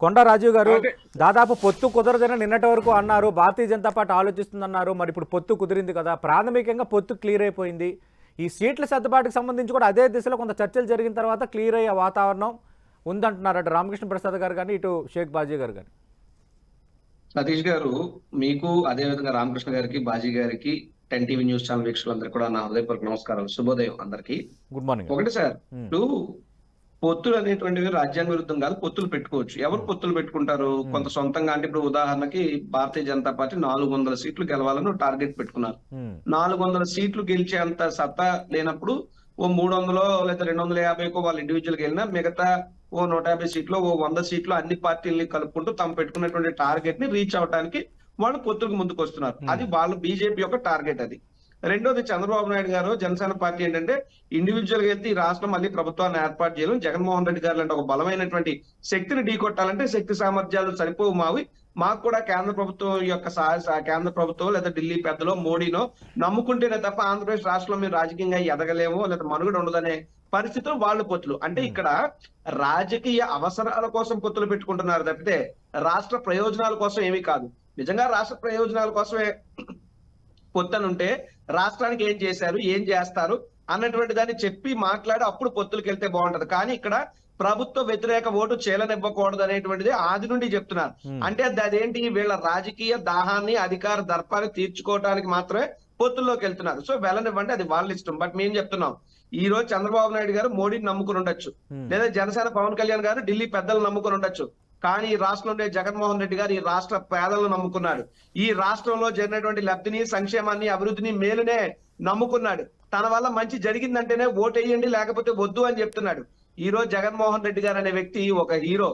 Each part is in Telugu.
కొండా రాజీవ్ గారు దాదాపు పొత్తు కుదరదని నిన్నటి వరకు అన్నారు. భారతీయ జనతా పార్టీ ఆలోచిస్తుందన్నారు. మరి ఇప్పుడు పొత్తు కుదిరింది కదా, ప్రాథమికంగా పొత్తు క్లియర్ అయిపోయింది. ఈ సీట్ల సర్దుబాటుకు సంబంధించి కూడా అదే దిశలో కొంత చర్చలు జరిగిన తర్వాత క్లియర్ అయ్యే వాతావరణం ఉందంటున్నారు అటు రామకృష్ణ ప్రసాద్ గారు కానీ ఇటు షేక్ బాజీ గారు కానీ. సతీష్ గారు, మీకు అదేవిధంగా రామకృష్ణ గారికి, బాజీ గారికి, 10 టీవీ న్యూస్ ఛానల్ వీక్షకులందరూ కూడా నా హృదయపూర్వక నమస్కారం, శుభోదయం అందరికి. Good morning. ఒకటి సార్, ఇప్పుడు పొత్తులు అనేటువంటివి రాజ్యాంగ విరుద్ధం కాదు. పొత్తులు పెట్టుకోవచ్చు. ఎవరు పొత్తులు పెట్టుకుంటారు? కొంత సొంతంగా. అంటే ఇప్పుడు ఉదాహరణకి భారతీయ జనతా పార్టీ 400 సీట్లు గెలవాలని టార్గెట్ పెట్టుకున్నారు. 400 సీట్లు గెలిచేంత సత్తా లేనప్పుడు ఓ 300 లేదా 250 వాళ్ళు ఇండివిజువల్ గా వెళ్ళినా మిగతా ఓ 150 సీట్లు, ఓ 100 సీట్లు అన్ని పార్టీలని కలుపుకుంటూ తాము పెట్టుకున్నటువంటి టార్గెట్ ని రీచ్ అవడానికి వాళ్ళు పొత్తులకు ముందుకు వస్తున్నారు. అది వాళ్ళు బీజేపీ యొక్క టార్గెట్. అది రెండోది, చంద్రబాబు నాయుడు గారు జనసేన పార్టీ ఏంటంటే ఇండివిజువల్ గా వెళ్తే ఈ రాష్ట్రం మళ్ళీ ప్రభుత్వాన్ని ఏర్పాటు చేయడం, జగన్మోహన్ రెడ్డి గారు లాంటి ఒక బలమైనటువంటి శక్తిని ఢీకొట్టాలంటే శక్తి సామర్థ్యాలు సరిపోవు మాకు కూడా కేంద్ర ప్రభుత్వం యొక్క కేంద్ర ప్రభుత్వం లేదా ఢిల్లీ పెద్దలో మోడీనో నమ్ముకుంటేనే తప్ప ఆంధ్రప్రదేశ్ రాష్ట్రంలో మేము రాజకీయంగా ఎదగలేము లేదా మనుగడ ఉండదనే పరిస్థితులు వాళ్ళు పొత్తులు. అంటే ఇక్కడ రాజకీయ అవసరాల కోసం పొత్తులు పెట్టుకుంటున్నారు తప్పితే రాష్ట్ర ప్రయోజనాల కోసం ఏమీ కాదు. నిజంగా రాష్ట్ర ప్రయోజనాల కోసమే పొత్తునుంటే రాష్ట్రానికి ఏం చేశారు, ఏం చేస్తారు అన్నటువంటి దాన్ని చెప్పి మాట్లాడి అప్పుడు పొత్తులకు వెళ్తే బాగుంటది. కానీ ఇక్కడ ప్రభుత్వ వ్యతిరేక ఓటు చేలనివ్వకూడదు అనేటువంటిది ఆది నుండి చెప్తున్నారు. అంటే అదేంటి, వీళ్ళ రాజకీయ దాహాన్ని, అధికార దర్పాన్ని తీర్చుకోవడానికి మాత్రమే పొత్తుల్లోకి వెళ్తున్నారు. సో వెళ్ళనివ్వండి, అది వాళ్ళ ఇష్టం. బట్ మేము చెప్తున్నాం, ఈ రోజు చంద్రబాబు నాయుడు గారు మోడీని నమ్ముకుని ఉండొచ్చు, లేదా జనసేన పవన్ కళ్యాణ్ గారు ఢిల్లీ పెద్దలు నమ్ముకుని ఉండొచ్చు. కానీ ఈ రాష్ట్రంలో జగన్మోహన్ రెడ్డి గారు ఈ రాష్ట్ర పేదలను నమ్ముకున్నాడు. ఈ రాష్ట్రంలో జరిగినటువంటి లబ్ధిని, సంక్షేమాన్ని, అభివృద్ధిని, మేలునే నమ్ముకున్నాడు. తన వల్ల మంచి జరిగిందంటేనే ఓటేయండి, లేకపోతే వద్దు అని చెప్తున్నాడు. ఈ రోజు జగన్మోహన్ రెడ్డి గారు అనే వ్యక్తి ఒక హీరో.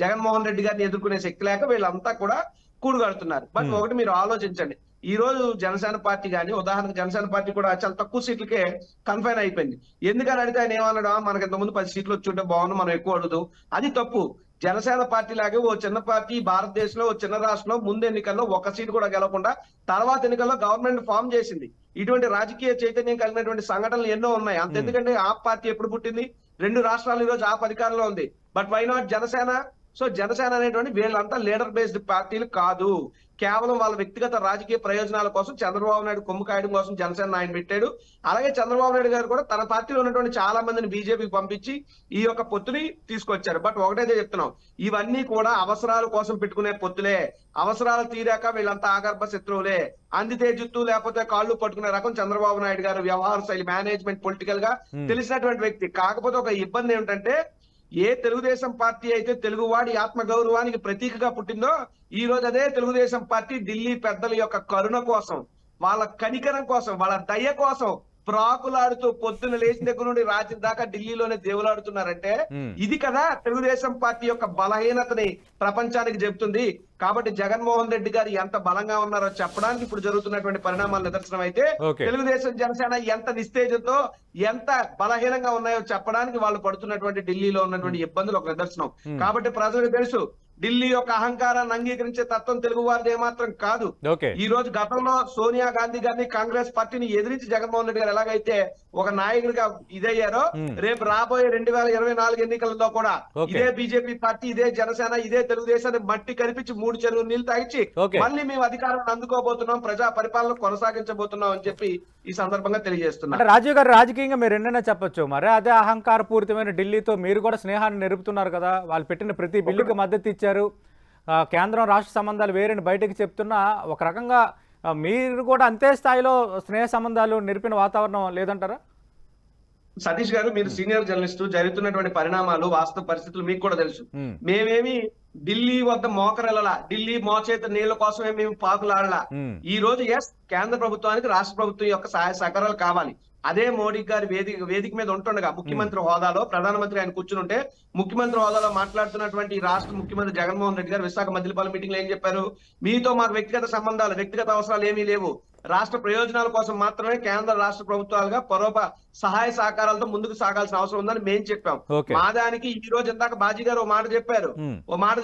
జగన్మోహన్ రెడ్డి గారిని ఎదుర్కొనే శక్తి లేక వీళ్ళంతా కూడా కూడుగడుతున్నారు. బట్ ఒకటి మీరు ఆలోచించండి, ఈ రోజు జనసేన పార్టీ కానీ, ఉదాహరణకు జనసేన పార్టీ కూడా చాలా తక్కువ సీట్లకే కన్ఫైన్ అయిపోయింది. ఎందుకని అడిగితే ఆయన ఏమన్నాడు, మనకి ఇంతకుముందు 10 సీట్లు వచ్చి ఉంటే బాగుండు, మనం ఎక్కువ అడుగుదు. అది తప్పు. జనసేన పార్టీ లాగే ఓ చిన్న పార్టీ భారతదేశంలో ఓ చిన్న రాష్ట్రంలో ముందు ఎన్నికల్లో 1 సీటు కూడా గెలవకుండా తర్వాత ఎన్నికల్లో గవర్నమెంట్ ఫామ్ చేసింది. ఇటువంటి రాజకీయ చైతన్యం కలిగినటువంటి సంఘటనలు ఎన్నో ఉన్నాయి. అంతెందుకంటే ఆప్ పార్టీ ఎప్పుడు పుట్టింది? 2 రాష్ట్రాలు ఈ రోజు ఆప్ అధికారంలో ఉంది. But why not Janasena? So Janasena అనేటువంటి వీళ్ళంతా లీడర్ బేస్డ్ పార్టీలు కాదు. కేవలం వాళ్ళ వ్యక్తిగత రాజకీయ ప్రయోజనాల కోసం చంద్రబాబు నాయుడు కొమ్ము కాయడం కోసం జనసేన ఆయన పెట్టాడు. అలాగే చంద్రబాబు నాయుడు గారు కూడా తన పార్టీలో ఉన్నటువంటి చాలా మందిని బీజేపీకి పంపించి ఈ యొక్క పొత్తుని తీసుకొచ్చారు. బట్ ఒకటైతే చెప్తున్నాం, ఇవన్నీ కూడా అవసరాల కోసం పెట్టుకునే పొత్తులే. అవసరాలు తీరాక వీళ్ళంతా ఆగర్భ శత్రువులే. అందితే జుత్తు లేకపోతే కాళ్ళు పట్టుకునే రకం చంద్రబాబు నాయుడు గారు వ్యవహార శైలి, మేనేజ్మెంట్, పొలిటికల్ గా తెలిసినటువంటి వ్యక్తి. కాకపోతే ఒక ఇబ్బంది ఏమిటంటే, ఏ తెలుగుదేశం పార్టీ అయితే తెలుగువాడి ఆత్మ గౌరవానికి ప్రతీకగా పుట్టిందో, ఈ రోజు అదే తెలుగుదేశం పార్టీ ఢిల్లీ పెద్దల యొక్క కరుణ కోసం, వాళ్ళ కనికరం కోసం, వాళ్ళ దయ కోసం ప్రాకులాడుతూ పొద్దున లేచిన దగ్గర నుండి రాత్రి దాకా ఢిల్లీలోనే దేవులాడుతున్నారంటే ఇది కదా తెలుగుదేశం పార్టీ యొక్క బలహీనతని ప్రపంచానికి చెబుతుంది. కాబట్టి జగన్మోహన్ రెడ్డి గారు ఎంత బలంగా ఉన్నారో చెప్పడానికి ఇప్పుడు జరుగుతున్నటువంటి పరిణామాలు నిదర్శనం అయితే, తెలుగుదేశం జనసేన ఎంత నిస్తేజంతో, ఎంత బలహీనంగా ఉన్నాయో చెప్పడానికి వాళ్ళు పడుతున్నటువంటి ఢిల్లీలో ఉన్నటువంటి ఇబ్బందులు ఒక నిదర్శనం. కాబట్టి ప్రజలకు తెలుసు, ఢిల్లీ యొక్క అహంకారాన్ని అంగీకరించే తత్వం తెలుగు వారిది ఏమాత్రం కాదు. ఈ రోజు గతంలో సోనియా గాంధీ గారిని, కాంగ్రెస్ పార్టీని ఎదిరించి జగన్మోహన్ రెడ్డి గారు ఎలాగైతే ఒక నాయకుడిగా ఇదయ్యారో, రేపు రాబోయే 2024 ఎన్నికలలో కూడా ఇదే బీజేపీ పార్టీ, ఇదే జనసేన, ఇదే తెలుగుదేశాన్ని మట్టి కనిపించి 3 చెరువులు నీళ్లు తాగించి మళ్ళీ మేము అధికారాన్ని అందుకోబోతున్నాం, ప్రజా పరిపాలన కొనసాగించబోతున్నాం అని చెప్పి ఈ సందర్భంగా తెలియజేస్తున్నాం. రాజీవ్ గారు, రాజకీయంగా మీరు ఎన్నైనా చెప్పొచ్చు, మరి అదే అహంకార పూరితమైన ఢిల్లీతో మీరు కూడా స్నేహాన్ని నిలుపుతున్నారు కదా. వాళ్ళు పెట్టిన ప్రతి బిల్లుకి మద్దతు ఇచ్చారు. కేంద్రం రాష్ట్ర సంబంధాలు వేరేని బయటకు చెప్తున్నా ఒక రకంగా మీరు కూడా అంతే స్థాయిలో స్నేహ సంబంధాలు నిలిపిన వాతావరణం లేదంటారా? సతీష్ గారు, మీరు సీనియర్ జర్నలిస్టు, జరుగుతున్నటువంటి పరిణామాలు, వాస్తవ పరిస్థితులు మీకు కూడా తెలుసు. మేమేమి ఢిల్లీ వద్ద మోకరెళ్ళలా, ఢిల్లీ మోచేత నీళ్ల కోసమే మేము పాకులాడలా. ఈ రోజు కేంద్ర ప్రభుత్వానికి రాష్ట్ర ప్రభుత్వం యొక్క సహాయ సహకారాలు కావాలి. అదే మోడీ గారి వేదిక మీద ఉంటుండగా ముఖ్యమంత్రి హోదాలో, ప్రధానమంత్రి ఆయన కూర్చుని ఉంటే ముఖ్యమంత్రి హోదాలో మాట్లాడుతున్నటువంటి రాష్ట్ర ముఖ్యమంత్రి జగన్మోహన్ రెడ్డి గారు విశాఖ మద్దిలపాలెం మీటింగ్ లో ఏం చెప్పారు? మీతో మాకు వ్యక్తిగత సంబంధాలు, వ్యక్తిగత అవసరాలు ఏమీ లేవు, రాష్ట్ర ప్రయోజనాల కోసం మాత్రమే కేంద్ర రాష్ట్ర ప్రభుత్వాలుగా పరోప సహాయ సహకారాలతో ముందుకు సాగాల్సిన అవసరం ఉందని మేము చెప్పాం. మా దానికి ఈ రోజు ఇందాక బాజీ గారు ఓ మాట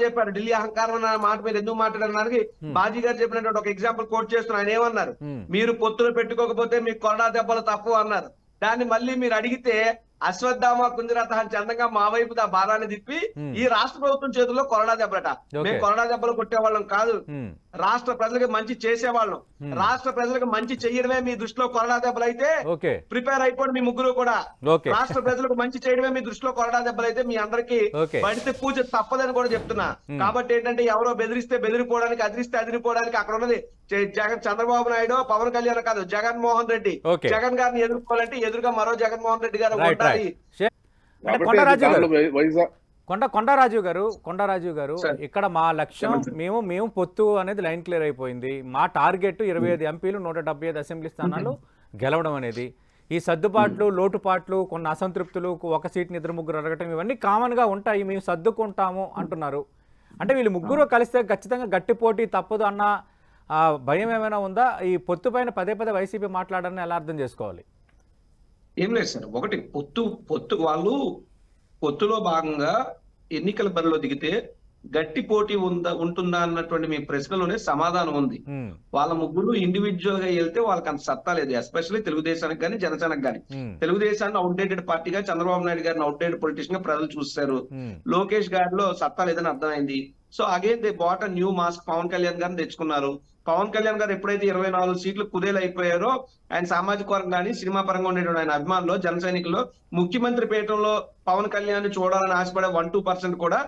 చెప్పారు, ఢిల్లీ అహంకారం అన్న మాట మీద ఎందుకు మాట్లాడడానికి బాజీ గారు చెప్పినటువంటి ఒక ఎగ్జాంపుల్ కోట్ చేస్తున్నా. ఆయన ఏమన్నారు? మీరు పొత్తులు పెట్టుకోకపోతే మీకు కొరడా దెబ్బలు తప్పు అన్నారు. దాన్ని మళ్ళీ మీరు అడిగితే అశ్వత్థామ కుంజరత అని చందంగా మా వైపు ఆ భారాన్ని తిప్పి ఈ రాష్ట్ర ప్రభుత్వం చేతుల్లో కొరడా దెబ్బట. మేము కొరడా దెబ్బలు కొట్టేవాళ్ళం కాదు, రాష్ట్ర ప్రజలకు మంచి చేసేవాళ్ళం. రాష్ట్ర ప్రజలకు మంచి చెయ్యడమే మీ దృష్టిలో కొరడా దెబ్బలు అయితే ప్రిపేర్ అయిపోండి మీ ముగ్గురు కూడా. రాష్ట్ర ప్రజలకు మంచి చేయడమే మీ దృష్టిలో కొరడా దెబ్బలు అయితే మీ అందరికి పడితే పూజ తప్పదని కూడా చెప్తున్నా. కాబట్టి ఏంటంటే ఎవరో బెదిరిస్తే బెదిరిపోవడానికి, అదిరిస్తే అదిరిపోవడానికి అక్కడ ఉన్నది చంద్రబాబు నాయుడు, పవన్ కళ్యాణ్ కాదు, జగన్మోహన్ రెడ్డి. జగన్ గారిని ఎదుర్కోవాలంటే ఎదురుగా మరో జగన్మోహన్ రెడ్డి గారు ఉండాలి. కొండరాజు గారు ఇక్కడ మా లక్ష్యం, మేము పొత్తు అనేది లైన్ క్లియర్ అయిపోయింది. మా టార్గెట్ 25 ఎంపీలు 175 అసెంబ్లీ స్థానాలు గెలవడం అనేది. ఈ సర్దుబాట్లు, లోటుపాట్లు, కొన్ని అసంతృప్తులు, ఒక సీట్ని 2-3 అడగటం, ఇవన్నీ కామన్ గా ఉంటాయి, మేము సర్దుకుంటాము అంటున్నారు. అంటే వీళ్ళు ముగ్గురు కలిస్తే ఖచ్చితంగా గట్టి పోటీ తప్పదు అన్న భయం ఏమైనా ఉందా? ఈ పొత్తు పైన పదే వైసీపీ మాట్లాడాలని ఎలా అర్థం చేసుకోవాలి? ఏం లేదు సార్, ఒకటి పొత్తు వాళ్ళు పొత్తులో భాగంగా ఎన్నికల బరిలో దిగితే గట్టి పోటీ ఉంటుందా అన్నటువంటి మీ ప్రశ్నలోనే సమాధానం ఉంది. వాళ్ళ ముగ్గురు ఇండివిజువల్ గా వెళ్తే వాళ్ళకి అంత సత్తా లేదు, ఎస్పెషల్లీ తెలుగుదేశానికి కానీ జనసేనకు కానీ. తెలుగుదేశాన్ని అవుట్డేటెడ్ పార్టీగా, చంద్రబాబు నాయుడు గారిని అవుట్డేటెడ్ పొలిటీషియన్ గా ప్రజలు చూస్తారు. లోకేష్ గారిలో సత్తా లేదని అర్థమైంది. So again they bought a new mask. Pawan Kalyan గారిని తెచ్చుకున్నారు. పవన్ కళ్యాణ్ గారు ఎప్పుడైతే 24 సీట్లు కుదేలు అయిపోయారో, ఆయన సామాజిక వర్గం కానీ సినిమా పరంగా ఉండేటువంటి ఆయన అభిమానులు, జన సైనికుల్లో ముఖ్యమంత్రి పీఠంలో పవన్ కళ్యాణ్ చూడాలని ఆశపడే 1-2% కూడా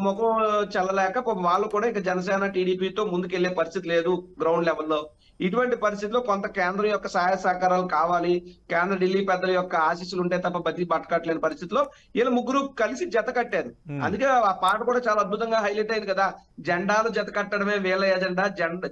ముఖం చెల్లలేక వాళ్ళు కూడా ఇక జనసేన టీడీపీతో ముందుకెళ్లే పరిస్థితి లేదు గ్రౌండ్ లెవెల్లో. ఇటువంటి పరిస్థితిలో కొంత కేంద్రం యొక్క సహాయ సహకారాలు కావాలి, కేంద్ర ఢిల్లీ పెద్దల యొక్క ఆశీస్సులు ఉంటే తప్ప బతికి పట్టకట్లేని పరిస్థితిలో వీళ్ళు ముగ్గురు కలిసి జత కట్టారు. అందుకే ఆ పాట కూడా చాలా అద్భుతంగా హైలైట్ అయింది కదా. జెండాలు జత కట్టడమే వీళ్ళ ఎజెండా,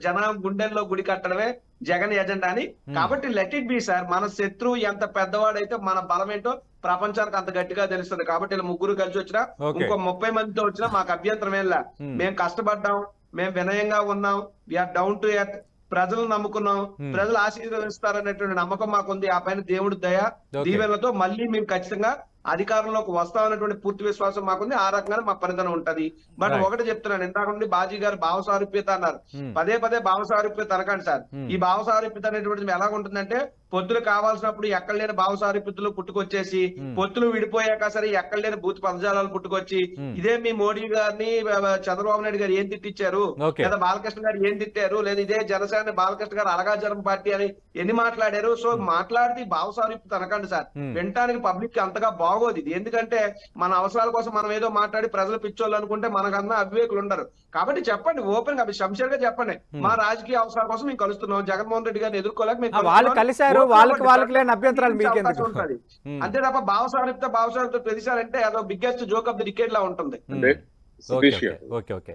జన గుండెల్లో గుడి కట్టడమే జగన్ ఎజెండా అని. కాబట్టి లెట్ ఇట్ బి సార్. మన శత్రువు ఎంత పెద్దవాడైతే మన బలం ఏంటో ప్రపంచానికి అంత గట్టిగా తెలుస్తుంది. కాబట్టి ఇలా ముగ్గురు కలిసి వచ్చినా, ఇంకో 30 మందితో వచ్చినా మాకు అభ్యంతరం ఏం లే. మేము కష్టపడ్డాం, మేము వినయంగా ఉన్నాం, వీఆర్ డౌన్ టు ఎర్త్, ప్రజలు నమ్ముకున్నాం, ప్రజలు ఆశీర్వదిస్తారనేటువంటి నమ్మకం మాకుంది. ఆ పైన దేవుడి దయ దీవెనలతో మళ్ళీ మేము ఖచ్చితంగా అధికారంలోకి వస్తామనేటువంటి పూర్తి విశ్వాసం మాకుంది. ఆ రకంగానే మా పనితనం ఉంటది. బట్ ఒకటి చెప్తున్నాను, ఇందాక నుండి బాజీ గారు భావసారూప్యత అన్నారు. పదే భావసారూప్యత అనకండి సార్. ఈ భావసారూప్యత అనేటువంటిది ఎలా ఉంటుందంటే, పొత్తులు కావాల్సినప్పుడు ఎక్కడ లేని భావసారూప్యతలు పుట్టుకొచ్చేసి, పొత్తులు విడిపోయాక సరే ఎక్కడ లేని భూత పదజాలాలు పుట్టుకొచ్చి, ఇదే మీ మోడీ గారిని చంద్రబాబు నాయుడు గారు ఏం తిట్టించారు, లేదా బాలకృష్ణ గారు ఏం తిట్టారు, లేదా ఇదే జనసేన బాలకృష్ణ గారు అలగాజలం పార్టీ అని ఎన్ని మాట్లాడారు. సో మాట్లాడితే భావసారూప్యత అనకండి సార్. వినటానికి పబ్లిక్ అంతగా బాగోదు ఇది. ఎందుకంటే మన అవసరాల కోసం మనం ఏదో మాట్లాడి ప్రజలు పిచ్చోళ్ళు అనుకుంటే మనకన్నా అవివేకులు ఉండరు. కాబట్టి చెప్పండి, ఓపెన్ గా శంషేర్ గా చెప్పండి, మా రాజకీయ అవసరాల కోసం మేము కలుస్తున్నాం, జగన్మోహన్ రెడ్డి గారిని ఎదుర్కోలేక వాళ్ళకి లేని అభ్యంతరాలు మీకు ఉంటుంది. అంతే తప్ప భావసారూప్యత ప్రతిసారి అంటే అదో biggest joke of the decade లా ఉంటుంది. ఓకే.